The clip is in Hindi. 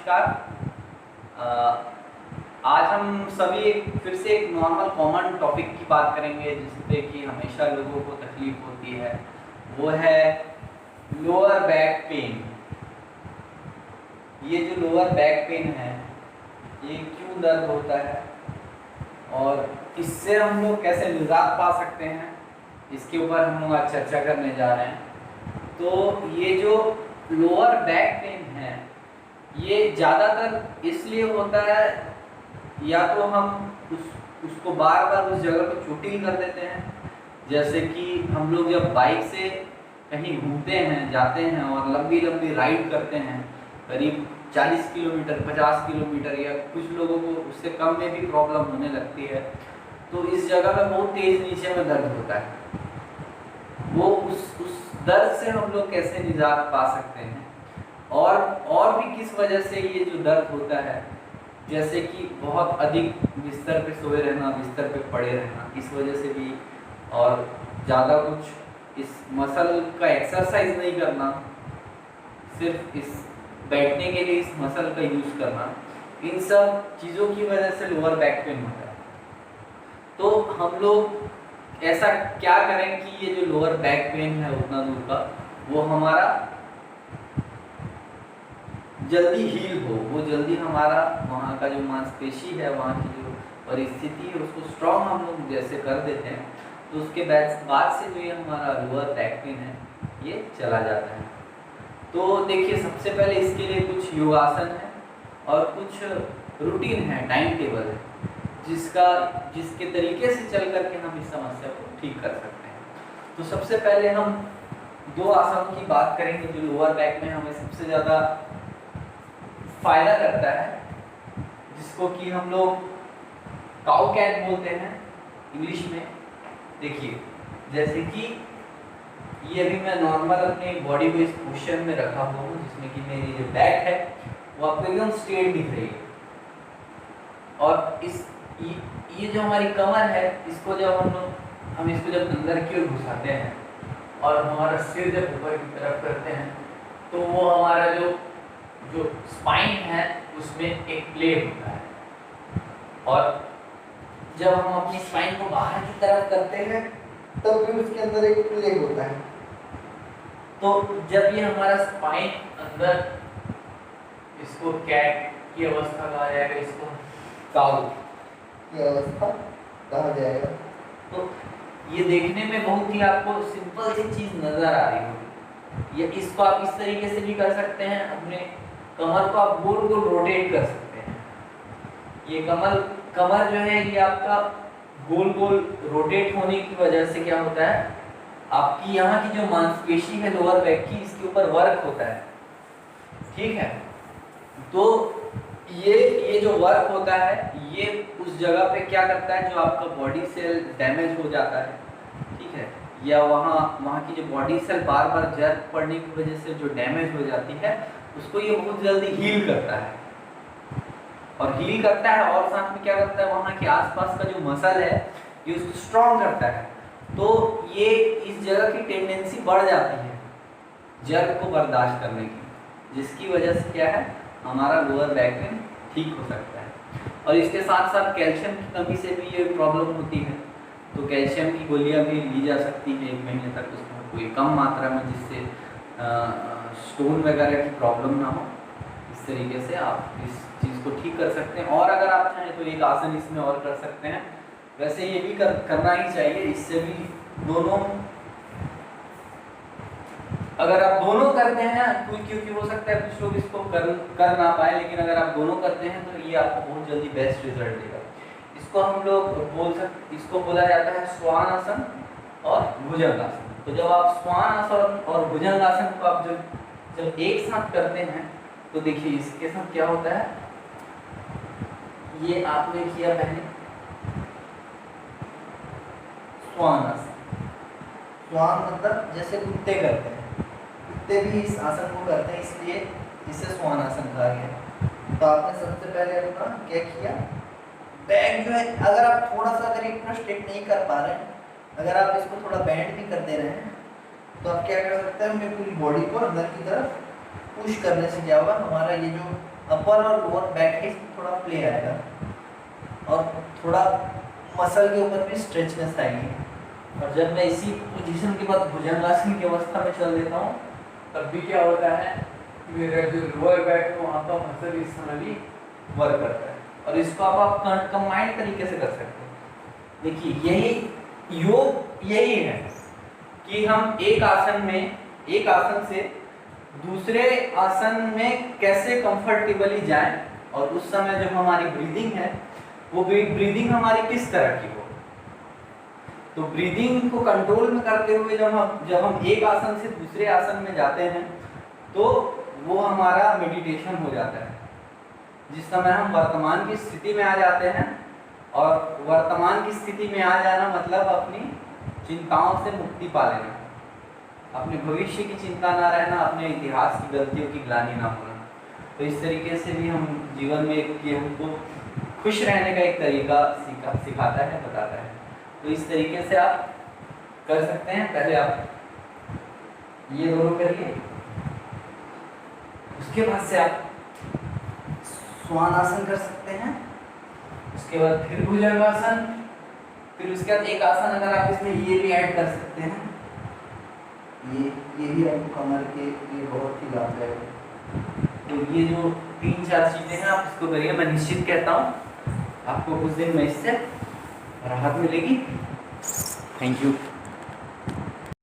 नमस्कार। आज हम सभी फिर से एक नॉर्मल कॉमन टॉपिक की बात करेंगे जिससे कि हमेशा लोगों को तकलीफ होती है, वो है लोअर बैक पेन। ये जो लोअर बैक पेन है ये क्यों दर्द होता है और इससे हम लोग कैसे निजात पा सकते हैं, इसके ऊपर हम लोग आज चर्चा करने जा रहे हैं। तो ये जो लोअर बैक पेन है ये ज़्यादातर इसलिए होता है, या तो हम उसको बार बार उस जगह को चोटिल कर देते हैं। जैसे कि हम लोग जब बाइक से कहीं घूमते हैं, जाते हैं और लंबी लंबी राइड करते हैं, करीब 40 किलोमीटर 50 किलोमीटर, या कुछ लोगों को उससे कम में भी प्रॉब्लम होने लगती है, तो इस जगह में बहुत तेज़ नीचे में दर्द होता है। वो उस दर्द से हम लोग कैसे निजात पा सकते हैं और भी किस वजह से ये जो दर्द होता है, जैसे कि बहुत अधिक बिस्तर पे सोए रहना, बिस्तर पे पड़े रहना, इस वजह से भी, और ज़्यादा कुछ इस मसल का एक्सरसाइज नहीं करना, सिर्फ इस बैठने के लिए इस मसल का यूज़ करना, इन सब चीज़ों की वजह से लोअर बैक पेन होता है। तो हम लोग ऐसा क्या करें कि ये जो लोअर बैक पेन है उतना दूर का वो हमारा जल्दी हील हो, वो जल्दी हमारा वहाँ का जो मांसपेशी है, वहाँ की जो परिस्थिति है उसको स्ट्रॉन्ग हम लोग जैसे कर देते हैं, तो उसके बाद से जो ये हमारा लोअर बैक पेन है ये चला जाता है। तो देखिए, सबसे पहले इसके लिए कुछ योगासन है और कुछ रूटीन है, टाइम टेबल है, जिसके तरीके से चल करके हम इस समस्या को ठीक कर सकते हैं। तो सबसे पहले हम दो आसन की बात करेंगे जो लोअर बैक में हमें सबसे ज़्यादा फायदा करता है, जिसको कि हम लोग काउ कैट बोलते हैं इंग्लिश में। देखिए, जैसे कि ये अभी मैं नॉर्मल अपने बॉडी को इस पोजीशन में रखा हुआ हूँ, जिसमें कि मेरी जो बैक है वो आपको एकदम स्ट्रेट दिख रही है, और ये जो हमारी कमर है, इसको जब हम इसको जब अंदर की ओर घुसाते हैं और हमारा सिर जब ऊपर की तरफ करते हैं, तो वो हमारा जो स्पाइन है उसमें एक प्ले होता है, और जब हम अपनी स्पाइन को बाहर की तरफ करते हैं तब भी उसके अंदर एक प्ले होता है। तो जब ये हमारा स्पाइन अंदर, इसको कैट की अवस्था कहा जाएगा, इसको काउ की अवस्था कहा जाएगा। तो ये देखने में बहुत ही आपको सिंपल सी चीज़ नज़र आ रही होगी। ये इसको आप इस तरीके से भी कर सकते हैं, अपने कमर को आप गोल गोल रोटेट कर सकते हैं। ये कमर जो है ये आपका गोल गोल रोटेट होने की वजह से क्या होता है, आपकी यहाँ की जो मांसपेशी है लोअर बैक की, इसके ऊपर वर्क होता है। ठीक है, तो ये जो वर्क होता है ये उस जगह पे क्या करता है, जो आपका बॉडी सेल डैमेज हो जाता है, ठीक है, या वहाँ की जो बॉडी सेल बार बार जर्क पड़ने की वजह से जो डैमेज हो जाती है, उसको ये बहुत जल्दी हील करता है। और हील करता है और साथ में क्या करता है, वहाँ के आसपास का जो मसल है ये उसको स्ट्रॉन्ग करता है। तो ये इस जगह की टेंडेंसी बढ़ जाती है जर्क को बर्दाश्त करने की, जिसकी वजह से क्या है, हमारा लोअर बैक पेन ठीक हो सकता है। और इसके साथ साथ कैल्शियम की कमी से भी ये प्रॉब्लम होती है, तो कैल्शियम की गोलियां भी ली जा सकती है 1 महीने तक, उसमें कोई कम मात्रा में, जिससे स्टोन वगैरह की प्रॉब्लम ना हो। इस तरीके से आप इस चीज़ को ठीक कर सकते हैं। और अगर आप चाहें तो एक आसन इसमें और कर सकते हैं, वैसे ये भी करना ही चाहिए। इससे भी दोनों, अगर आप दोनों करते हैं, क्योंकि हो सकता है कुछ लोग इसको कर ना पाए, लेकिन अगर आप दोनों करते हैं तो ये आपको बहुत जल्दी बेस्ट रिजल्ट देगा। इसको हम लोग इसको बोला जाता है श्वान आसन और भुजंगासन। तो जब आप श्वान आसन और भुजंगासन को आप जब एक साथ करते हैं, तो देखिए इसके साथ क्या होता है, ये आपने किया पहले श्वान आसन। श्वान मतलब जैसे कुत्ते करते हैं, कुत्ते भी इस आसन को करते हैं, इसलिए इसे श्वान आसन कहा गया। तो आपने सबसे पहले अपना क्या किया, बैक जो है, अगर आप थोड़ा सा अगर इतना स्ट्रेट नहीं कर पा रहे हैं, अगर आप इसको थोड़ा बैंड भी कर दे रहे हैं, तो आप क्या कर सकते हैं, अपनी पूरी बॉडी को अंदर की तरफ पुश करने से क्या होगा, हमारा ये जो अपर और लोअर बैक है इसमें थोड़ा प्ले आएगा और थोड़ा मसल के ऊपर भी स्ट्रेचनेस आएगी। और जब मैं इसी पोजीशन के बाद भुजंगासन की अवस्था में चल देता हूँ तब भी क्या होता है, मेरा जो लोअर बैक है वहाँ का मसल इस समय भी वर्क करता है। और इसको आप कंबाइंड तरीके से कर सकते हैं। देखिए यही योग यही है कि हम एक आसन से दूसरे आसन में कैसे कंफर्टेबली जाएं और उस समय जब हमारी ब्रीदिंग है वो ब्रीदिंग हमारी किस तरह की हो। तो ब्रीदिंग को कंट्रोल में करते हुए जब हम एक आसन से दूसरे आसन में जाते हैं तो वो हमारा मेडिटेशन हो जाता है, जिस समय हम वर्तमान की स्थिति में आ जाते हैं। और वर्तमान की स्थिति में आ जाना मतलब अपनी चिंताओं से मुक्ति पा लेना, अपने भविष्य की चिंता ना रहना, अपने इतिहास की गलतियों की ग्लानि ना होना। तो इस तरीके से भी हम जीवन में ये हमको खुश रहने का एक तरीका सिखाता है, बताता है। तो इस तरीके से आप कर सकते हैं। पहले आप ये दोनों करिए, उसके बाद से आप स्वानासन कर सकते हैं, उसके बाद फिर भुजंगासन, फिर उसके बाद एक आसन अगर आप इसमें ये भी ऐड कर सकते हैं, ये भी आपको कमर के लिए बहुत ही लाभदायक है। तो ये जो 3-4 चीज़ें हैं आप इसको करिए। मैं निश्चित कहता हूँ आपको कुछ दिन में इससे राहत मिलेगी। Thank you.